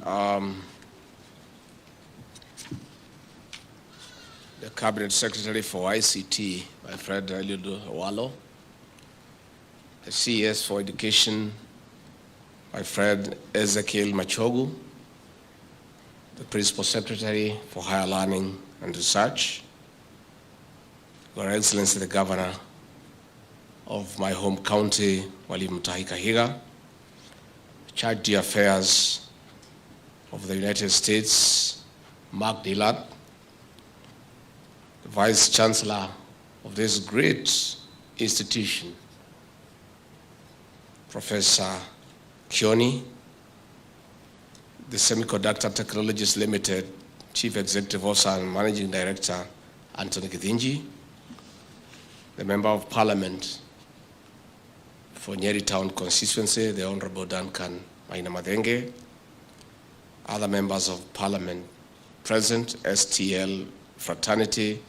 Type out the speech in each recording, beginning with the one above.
the Cabinet Secretary for ICT, my friend Eliud Owalo, the CS for Education, my friend Ezekiel Machogu, the Principal Secretary for Higher Learning and Research, Your Excellency the Governor of my home county, Mwalimu Mutahi Kahiga, Charge the Affairs of the United States, Mark Dillard, the Vice Chancellor of this great institution, Professor Kioni, the Semiconductor Technologies Limited Chief Executive Officer and Managing Director, Anthony Githinji, the Member of Parliament for Nyeri Town Constituency, the Honorable Duncan Maina Madenge, other members of Parliament present, STL fraternity,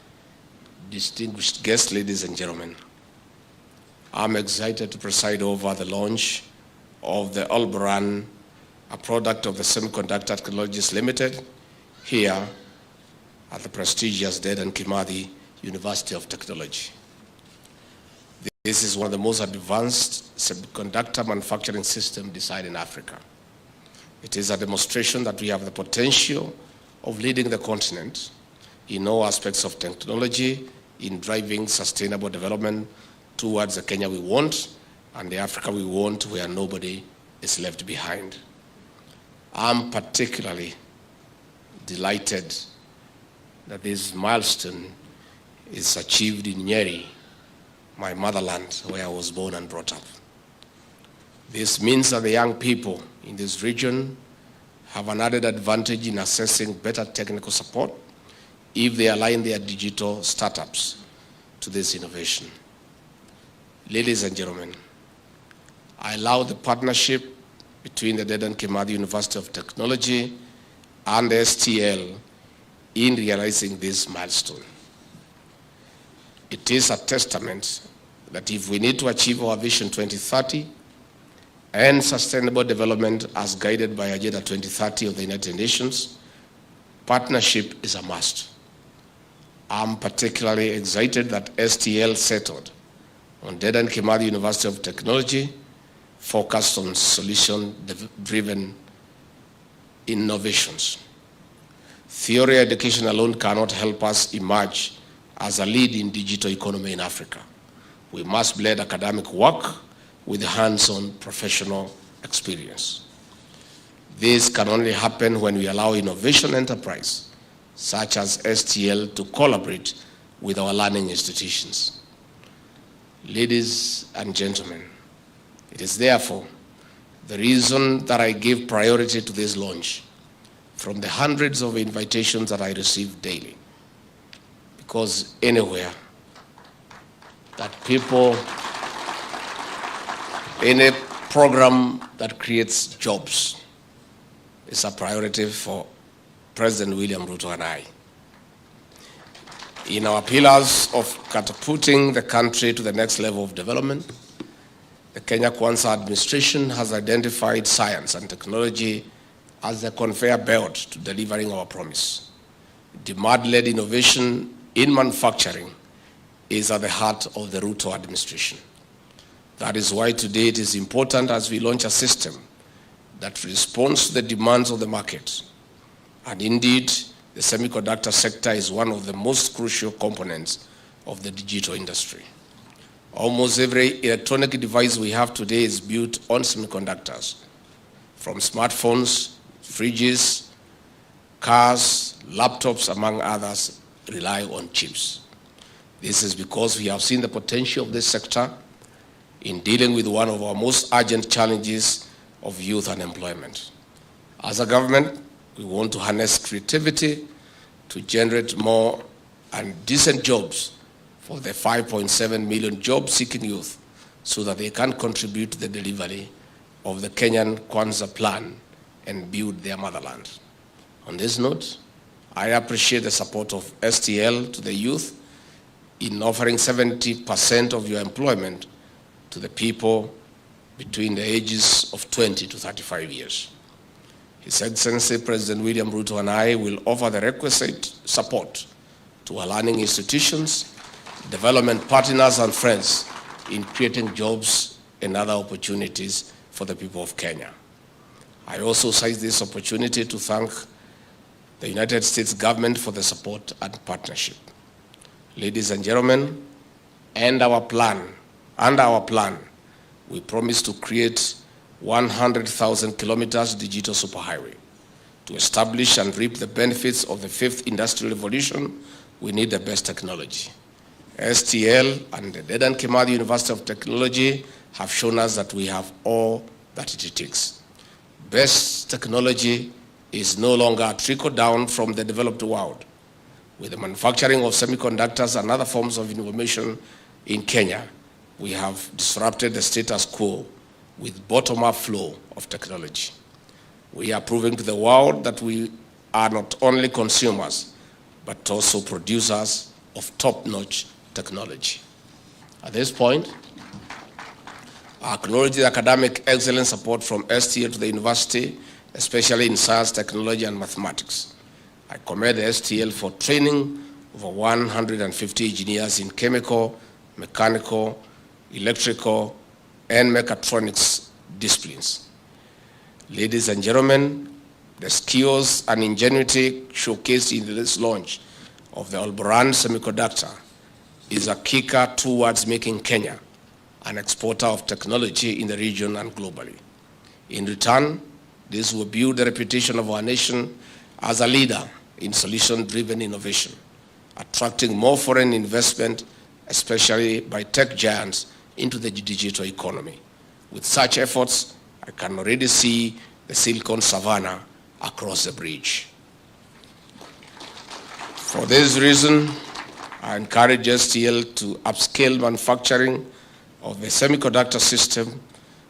distinguished guests, ladies and gentlemen. I'm excited to preside over the launch of the Alboran, a product of the Semiconductor Technologies Limited, here at the prestigious Dedan Kimathi University of Technology. This is one of the most advanced semiconductor manufacturing systems designed in Africa. It is a demonstration that we have the potential of leading the continent in all aspects of technology, in driving sustainable development towards the Kenya we want and the Africa we want, where nobody is left behind. I'm particularly delighted that this milestone is achieved in Nyeri, my motherland, where I was born and brought up. This means that the young people in this region have an added advantage in accessing better technical support if they align their digital startups to this innovation. Ladies and gentlemen, I allow the partnership between the Dedan Kimathi University of Technology and the STL in realizing this milestone. It is a testament that if we need to achieve our Vision 2030 and sustainable development as guided by Agenda 2030 of the United Nations, partnership is a must. I'm particularly excited that STL settled on Dedan Kimathi University of Technology, focused on solution-driven innovations. Theory education alone cannot help us emerge as a lead in digital economy in Africa. We must blend academic work with hands-on professional experience. This can only happen when we allow innovation enterprise, such as STL, to collaborate with our learning institutions. Ladies and gentlemen, it is therefore the reason that I give priority to this launch from the hundreds of invitations that I receive daily. Because anywhere that people, in a program that creates jobs, is a priority for President William Ruto and I. In our pillars of catapulting the country to the next level of development, the Kenya Kwanza administration has identified science and technology as the conveyor belt to delivering our promise. Demand-led innovation in manufacturing is at the heart of the Ruto administration. That is why today it is important as we launch a system that responds to the demands of the market. And indeed, the semiconductor sector is one of the most crucial components of the digital industry. Almost every electronic device we have today is built on semiconductors, from smartphones, fridges, cars, laptops, among others, rely on chips. This is because we have seen the potential of this sector in dealing with one of our most urgent challenges of youth unemployment. As a government, we want to harness creativity to generate more and decent jobs for the 5.7 million job-seeking youth so that they can contribute to the delivery of the Kenyan Kwanza plan and build their motherland. On this note, I appreciate the support of STL to the youth in offering 70% of your employment to the people between the ages of 20 to 35 years. His Excellency President William Ruto and I will offer the requisite support to our learning institutions, development partners and friends in creating jobs and other opportunities for the people of Kenya. I also seize this opportunity to thank the United States government for the support and partnership. Ladies and gentlemen, under our plan, we promise to create 100,000 kilometers digital superhighway. To establish and reap the benefits of the fifth industrial revolution, we need the best technology. STL and the Dedan Kimathi University of Technology have shown us that we have all that it takes. Best technology is no longer a trickle down from the developed world. With the manufacturing of semiconductors and other forms of information in Kenya, we have disrupted the status quo with bottom-up flow of technology. We are proving to the world that we are not only consumers, but also producers of top-notch technology. At this point, I acknowledge the academic excellence support from STL to the university, especially in science, technology, and mathematics. I commend the STL for training over 150 engineers in chemical, mechanical, electrical, and mechatronics disciplines. Ladies and gentlemen, the skills and ingenuity showcased in this launch of the Alboran semiconductor is a kicker towards making Kenya an exporter of technology in the region and globally. In return, this will build the reputation of our nation as a leader in solution-driven innovation, attracting more foreign investment, especially by tech giants, into the digital economy. With such efforts, I can already see the Silicon Savannah across the bridge. For this reason, I encourage STL to upscale manufacturing of the semiconductor system,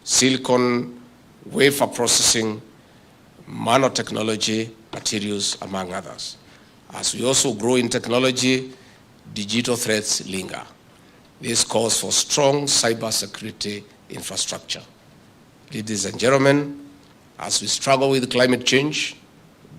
silicon wafer processing, nanotechnology, materials, among others. As we also grow in technology, digital threats linger. This calls for strong cybersecurity infrastructure. Ladies and gentlemen, as we struggle with climate change,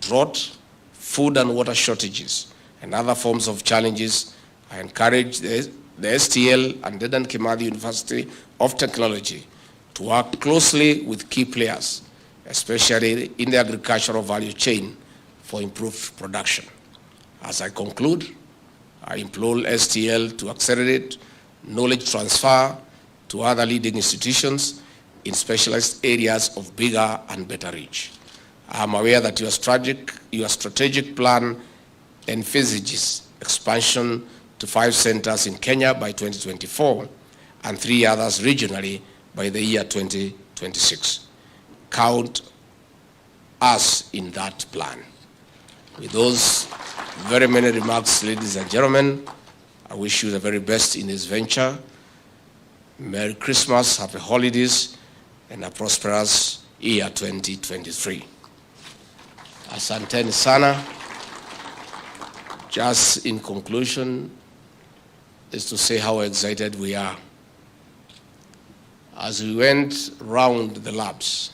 drought, food and water shortages, and other forms of challenges, I encourage the STL and Dedan Kimathi University of Technology to work closely with key players, especially in the agricultural value chain, for improved production. As I conclude, I implore STL to accelerate knowledge transfer to other leading institutions in specialized areas of bigger and better reach. I am aware that your strategic plan envisages expansion to 5 centers in Kenya by 2024 and 3 others regionally by the year 2026. Count us in that plan. With those very many remarks, ladies and gentlemen, I wish you the very best in this venture. Merry Christmas, happy holidays, and a prosperous year 2023. Asanteni sana. Just in conclusion, is to say how excited we are. As we went round the labs,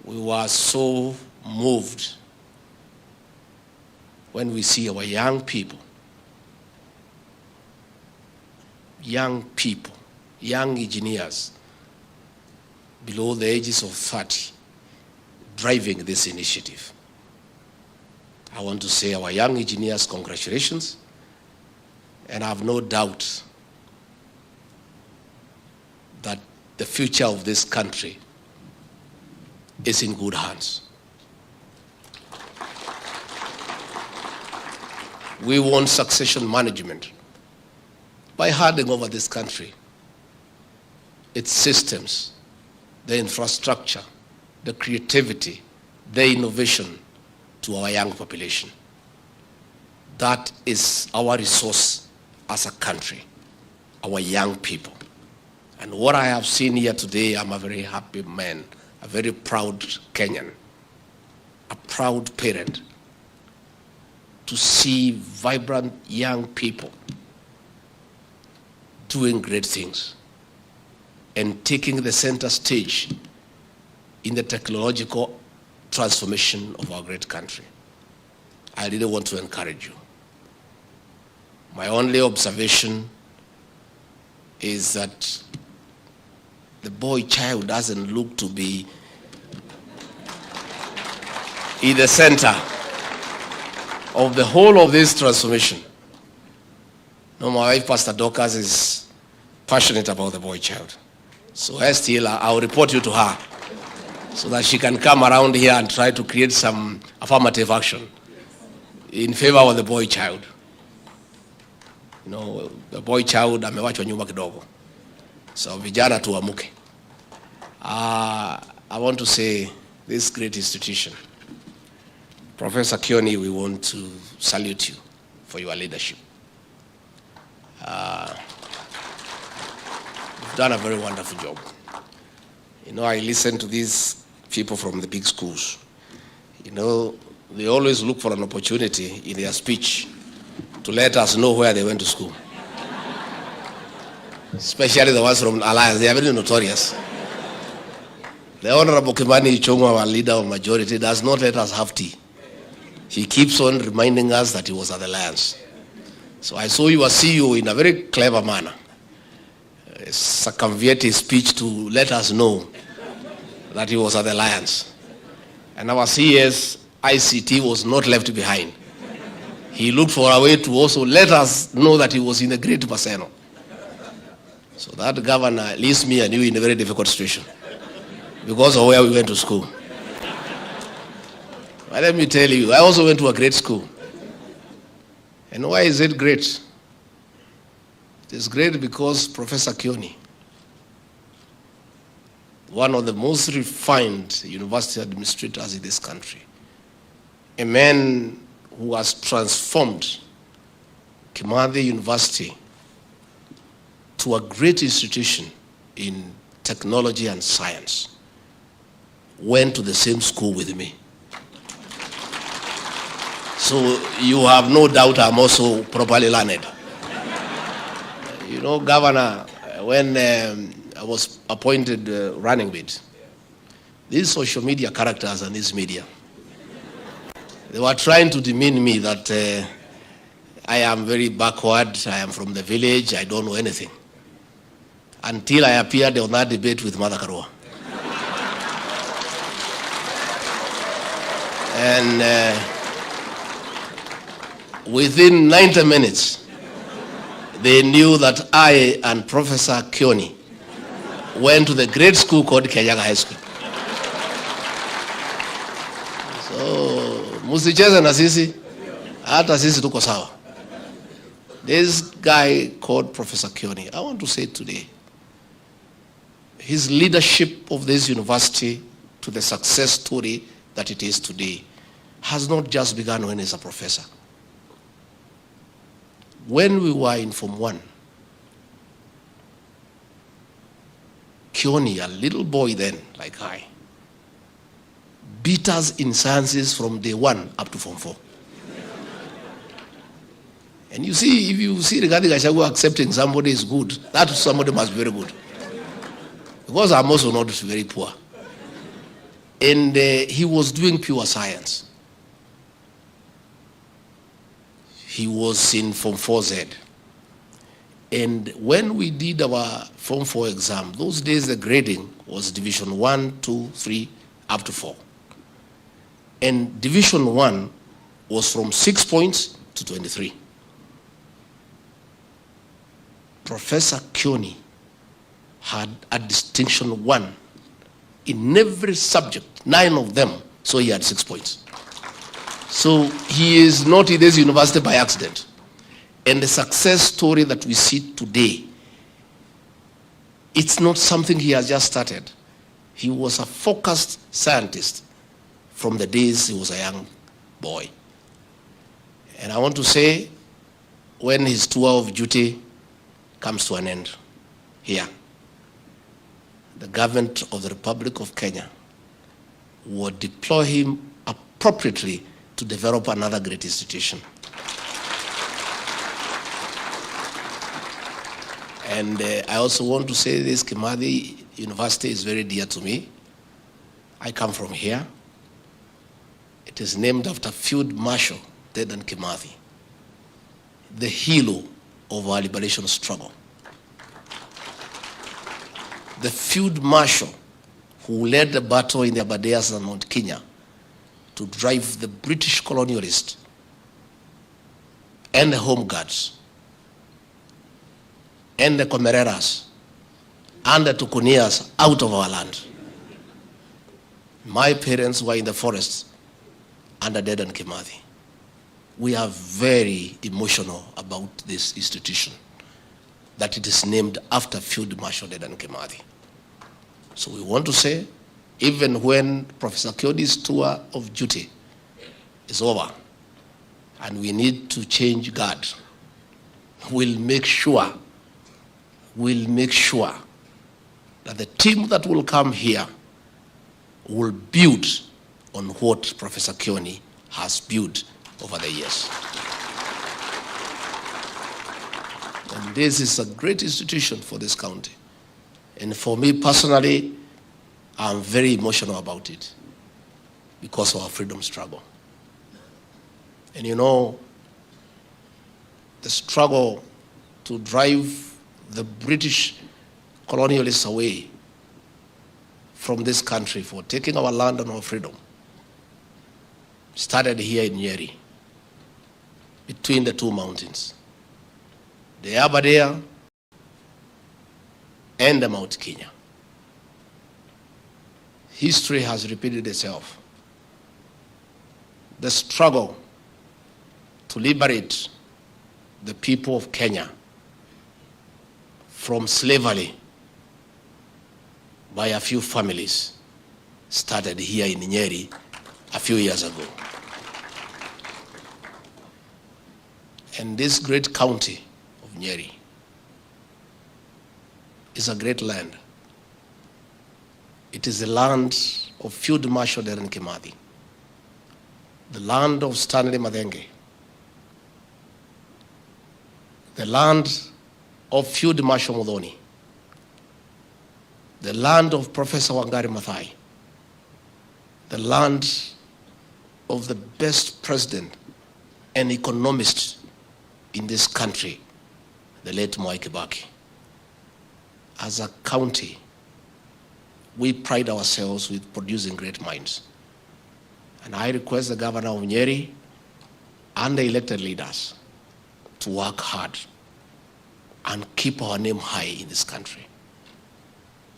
we were so moved when we see our young people, young engineers below the ages of 30 driving this initiative. I want to say our young engineers, congratulations, and I have no doubt that the future of this country is in good hands. We want succession management by handing over this country, its systems, the infrastructure, the creativity, the innovation to our young population. That is our resource as a country, our young people. And what I have seen here today, I'm a very happy man, a very proud Kenyan, a proud parent, to see vibrant young people doing great things and taking the center stage in the technological transformation of our great country. I really want to encourage you. My only observation is that the boy child doesn't look to be in the center of the whole of this transformation. No, my wife, Pastor Dorcas, is passionate about the boy child. So still, I'll report you to her so that she can come around here and try to create some affirmative action in favor of the boy child. You know, the boy child amewachwa nyuma kidogo. So vijana tuamuke. I want to say this great institution, Professor Kioni, we want to salute you for your leadership. You've done a very wonderful job. You know, I listen to these people from the big schools. You know, they always look for an opportunity in their speech to let us know where they went to school. Especially the ones from Alliance, they are very notorious. The Honorable Kimathi Chongwa, our leader of majority, does not let us have tea. He keeps on reminding us that he was at the Alliance. So I saw your CEO in a very clever manner circumvent his speech to let us know that he was at the Alliance. And our CS ICT was not left behind. He looked for a way to also let us know that he was in a great Maseno. So that governor leaves me and you in a very difficult situation because of where we went to school. But let me tell you, I also went to a great school. And why is it great? It is great because Professor Kioni, one of the most refined university administrators in this country, a man who has transformed Kimathi University to a great institution in technology and science, went to the same school with me. So you have no doubt I'm also properly learned. You know, Governor, when I was appointed running mate, these social media characters and this media, they were trying to demean me that I am very backward, I am from the village, I don't know anything. Until I appeared on that debate with Mother Karua. And within 90 minutes, they knew that I and Professor Kioni went to the great school called Kenyaga High School. So, musicheze na sisi, hata sisi tuko sawa. This guy called Professor Kioni, I want to say today, his leadership of this university to the success story that it is today has not just begun when he's a professor. When we were in Form 1, Kioni, a little boy then, like I, beat us in sciences from day 1 up to Form 4. And you see, if you see Rigathi Gachagua accepting somebody is good, that somebody must be very good. Because I'm also not very poor. And he was doing pure science. He was in Form 4Z. And when we did our Form 4 exam, those days the grading was Division 1, 2, 3, up to 4. And Division 1 was from 6 points to 23. Professor Kioni had a distinction 1 in every subject, 9 of them, so he had 6 points. So he is not in this university by accident. And the success story that we see today, it's not something he has just started. He was a focused scientist from the days he was a young boy. And I want to say, when his tour of duty comes to an end here, the government of the Republic of Kenya will deploy him appropriately to develop another great institution. And I also want to say this, Kimathi University is very dear to me. I come from here. It is named after Field Marshal Dedan Kimathi, the hero of our liberation struggle. The Field Marshal who led the battle in the Abadeas and Mount Kenya to drive the British colonialists and the Home Guards and the Comereras and the Tukunias out of our land. My parents were in the forest under Dedan Kimathi. We are very emotional about this institution, that it is named after Field Marshal Dedan Kimathi. So we want to say, even when Professor Kioni's tour of duty is over and we need to change guard, we'll make sure that the team that will come here will build on what Professor Kioni has built over the years. And this is a great institution for this county. And for me personally, I'm very emotional about it because of our freedom struggle. And you know, the struggle to drive the British colonialists away from this country for taking our land and our freedom started here in Nyeri, between the two mountains, the Aberdare and the Mount Kenya. History has repeated itself. The struggle to liberate the people of Kenya from slavery by a few families started here in Nyeri a few years ago. And this great county of Nyeri is a great land. It is the land of Field Marshal Dedan Kimathi, the land of Stanley Madenge, the land of Field Marshal Muthoni, the land of Professor Wangari Maathai, the land of the best president and economist in this country, the late Mwai Kibaki. As a county, we pride ourselves with producing great minds. And I request the governor of Nyeri and the elected leaders to work hard and keep our name high in this country.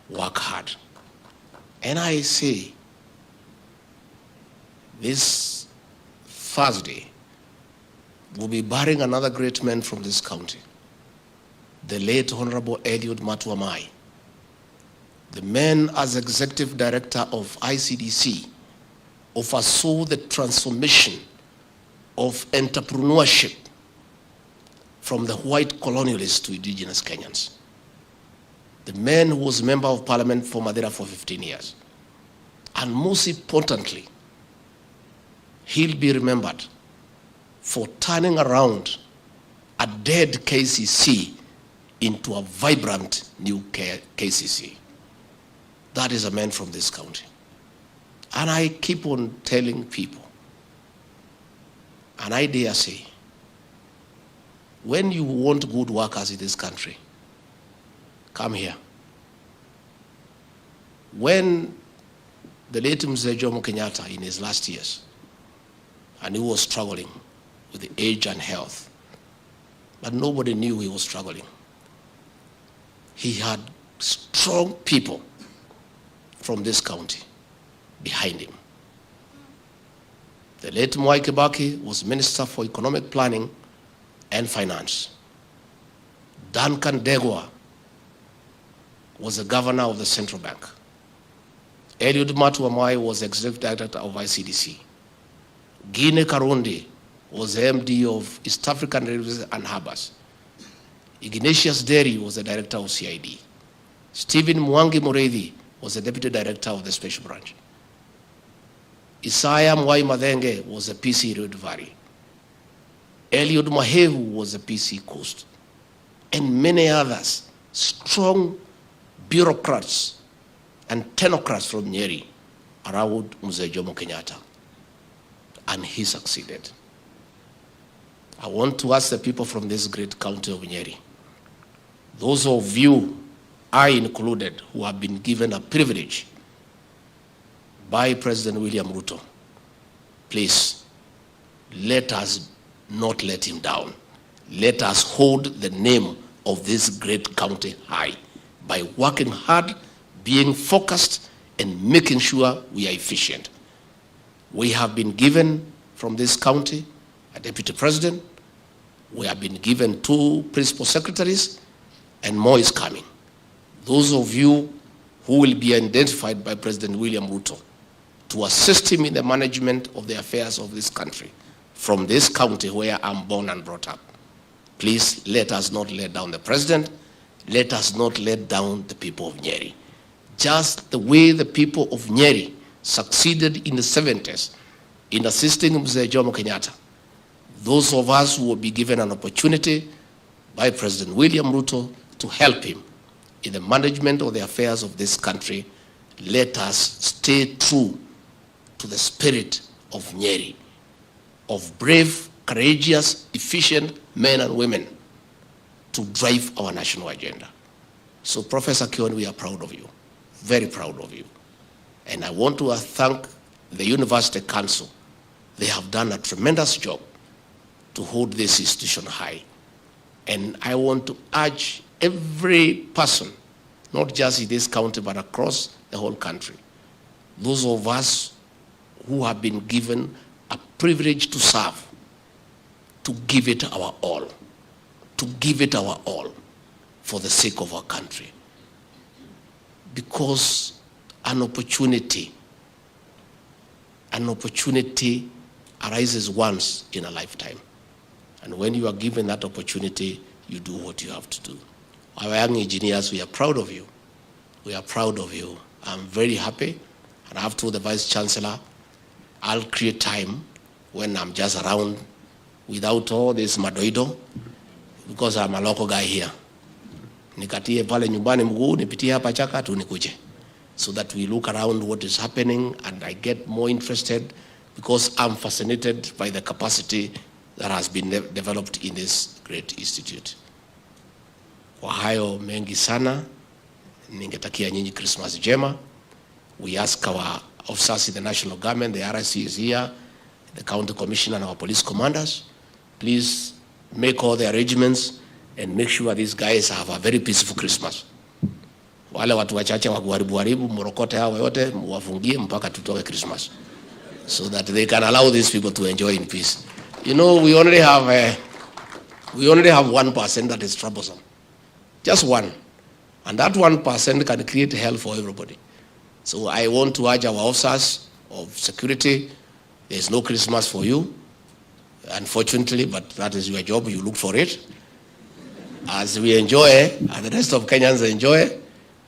Work hard. And I say, this Thursday, we'll be burying another great man from this county, the late Honorable Eliud Matuamai. The man, as executive director of ICDC, oversaw the transformation of entrepreneurship from the white colonialists to indigenous Kenyans. The man who was member of parliament for Madeira for 15 years. And most importantly, he'll be remembered for turning around a dead KCC into a vibrant new KCC. That is a man from this county. And I keep on telling people, and I dare say, when you want good workers in this country, come here. When the late Mzee Jomo Kenyatta in his last years, and he was struggling with the age and health, but nobody knew he was struggling. He had strong people from this county behind him. The late Mwai Kibaki was Minister for Economic Planning and Finance. Duncan Degwa was the governor of the Central Bank. Eliud Matuamai was executive director of ICDC. Guinea Karundi was the MD of East African Rivers and Harbors. Ignatius Derry was the director of CID. Stephen Mwangi Mureithi was the deputy director of the Special Branch. Isaiah Mwai Madenge was the PC Rift Valley. Eliud Mahehu was the PC Coast. And many others, strong bureaucrats and technocrats from Nyeri around Mzee Jomo Kenyatta, and he succeeded. I want to ask the people from this great county of Nyeri, those of you, I included, who have been given a privilege by President William Ruto, please, let us not let him down. Let us hold the name of this great county high by working hard, being focused, and making sure we are efficient. We have been given from this county a deputy president. We have been given 2 principal secretaries, and more is coming. Those of you who will be identified by President William Ruto to assist him in the management of the affairs of this country, from this county where I'm born and brought up, please let us not let down the president. Let us not let down the people of Nyeri. Just the way the people of Nyeri succeeded in the 70s in assisting Mzee Jomo Kenyatta, those of us who will be given an opportunity by President William Ruto to help him in the management of the affairs of this country, let us stay true to the spirit of Nyeri, of brave, courageous, efficient men and women to drive our national agenda. So Professor Kion, we are proud of you, very proud of you. And I want to thank the University Council. They have done a tremendous job to hold this institution high. And I want to urge every person, not just in this county, but across the whole country, those of us who have been given a privilege to serve, to give it our all, to give it our all for the sake of our country. Because an opportunity arises once in a lifetime. And when you are given that opportunity, you do what you have to do. Our young engineers, we are proud of you. We are proud of you. I'm very happy. And I have told the Vice Chancellor, I'll create time when I'm just around without all this madoido, because I'm a local guy here. Nikatie pale nyumbani mguu, nipitie hapa chaka tu nikuje. So that we look around what is happening, and I get more interested because I'm fascinated by the capacity that has been developed in this great institute. Kwa hayo mengi sana, ningetakia nyinyi Christmas njema. We ask our officers in the national government, the RIC is here, the county commissioner and our police commanders, please make all the arrangements and make sure these guys have a very peaceful Christmas. Wale watu wachache wa kuharibu mrokote hao yote muwafungie mpaka tutoke Christmas, so that they can allow these people to enjoy in peace. You know, we only have 1% that is troublesome, just one, and that 1% can create hell for everybody. So I want to urge our officers of security, there's no Christmas for you, unfortunately, but that is your job, you look for it. As we enjoy, and the rest of Kenyans enjoy,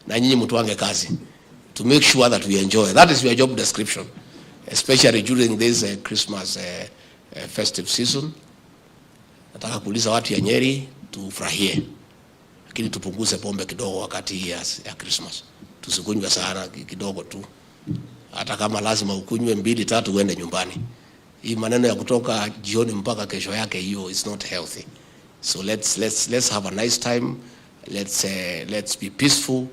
na nyinyi mtuange kazi to make sure that we enjoy. That is your job description, especially during this Christmas festive season. Nataka kuuliza watu ya Nyeri tufurahie, lakini tupunguze pombe kidogo wakati ya Christmas. Tusikunywe sana, kidogo tu. Hata kama lazima ukunywe 2-3 uende nyumbani. Hii maneno ya kutoka jioni mpaka kesho yake, hiyo is not healthy. So let's have a nice time. Let's be peaceful.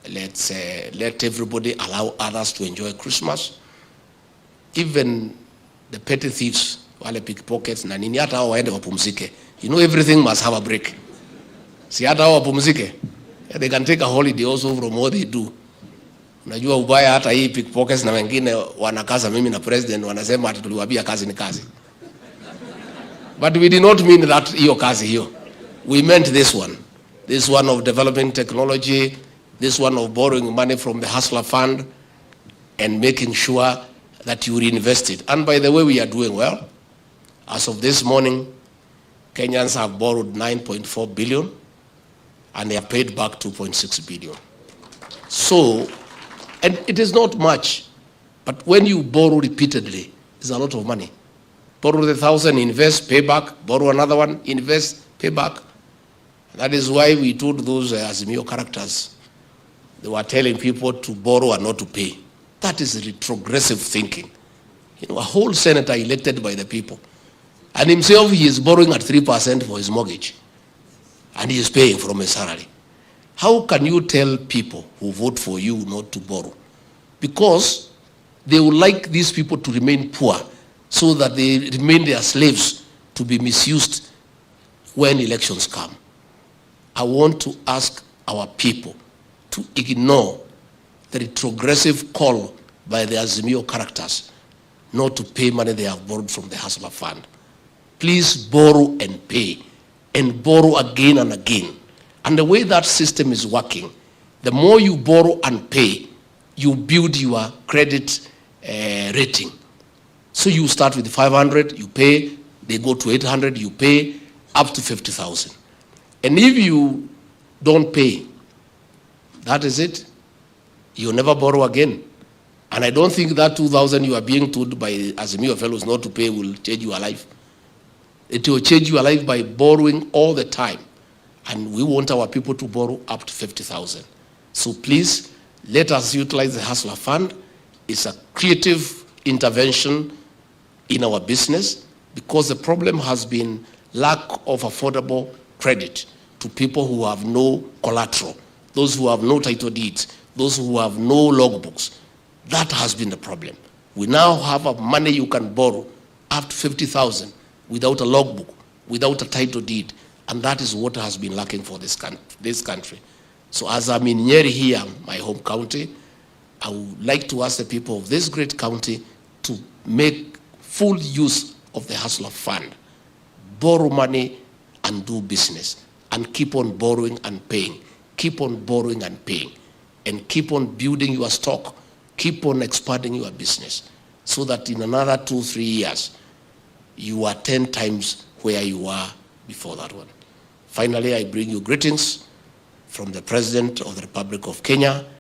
Let everybody allow others to enjoy Christmas. Even the petty thieves, wale pickpockets na nini, hata hao waende wapumzike. You know, everything must have a break. Si hata hao wapumzike. They can take a holiday also from what they do. Unajua ubaya hata hii pickpockets na wengine wanakaza mimi na president wanasema ati tuliwaambia kazi ni kazi. But we did not mean that hiyo kazi hiyo. We meant this one. This one of developing technology, this one of borrowing money from the Hustler Fund and making sure that you reinvest it. And by the way, we are doing well. As of this morning, Kenyans have borrowed 9.4 billion and they have paid back 2.6 billion. So, and it is not much, but when you borrow repeatedly, it's a lot of money. Borrow the 1,000, invest, pay back, borrow another one, invest, pay back. That is why we told those Azimio characters, they were telling people to borrow and not to pay. That is retrogressive thinking. You know, a whole senator elected by the people, and himself he is borrowing at 3% for his mortgage, and he is paying from his salary. How can you tell people who vote for you not to borrow? Because they would like these people to remain poor so that they remain their slaves to be misused when elections come. I want to ask our people to ignore the retrogressive call by the Azimio characters not to pay money they have borrowed from the Hustler Fund. Please borrow and borrow again and again. And the way that system is working, the more you borrow and pay, you build your credit rating. So you start with 500, you pay, they go to 800, you pay, up to 50,000. And if you don't pay, that is it. You'll never borrow again. And I don't think that 2,000 you are being told by Azimio fellows not to pay will change your life. It will change your life by borrowing all the time. And we want our people to borrow up to 50,000. So please, let us utilize the Hustler Fund. It's a creative intervention in our business because the problem has been lack of affordable credit to people who have no collateral, those who have no title deeds, those who have no logbooks. That has been the problem. We now have a money you can borrow up to 50,000 without a logbook, without a title deed. And that is what has been lacking for this country. So as I'm in Nyeri here, my home county, I would like to ask the people of this great county to make full use of the Hustler Fund. Borrow money and do business. And keep on borrowing and paying. Keep on borrowing and paying. And keep on building your stock. Keep on expanding your business. So that in another 2-3 years, you are 10 times where you were before that one. Finally, I bring you greetings from the President of the Republic of Kenya,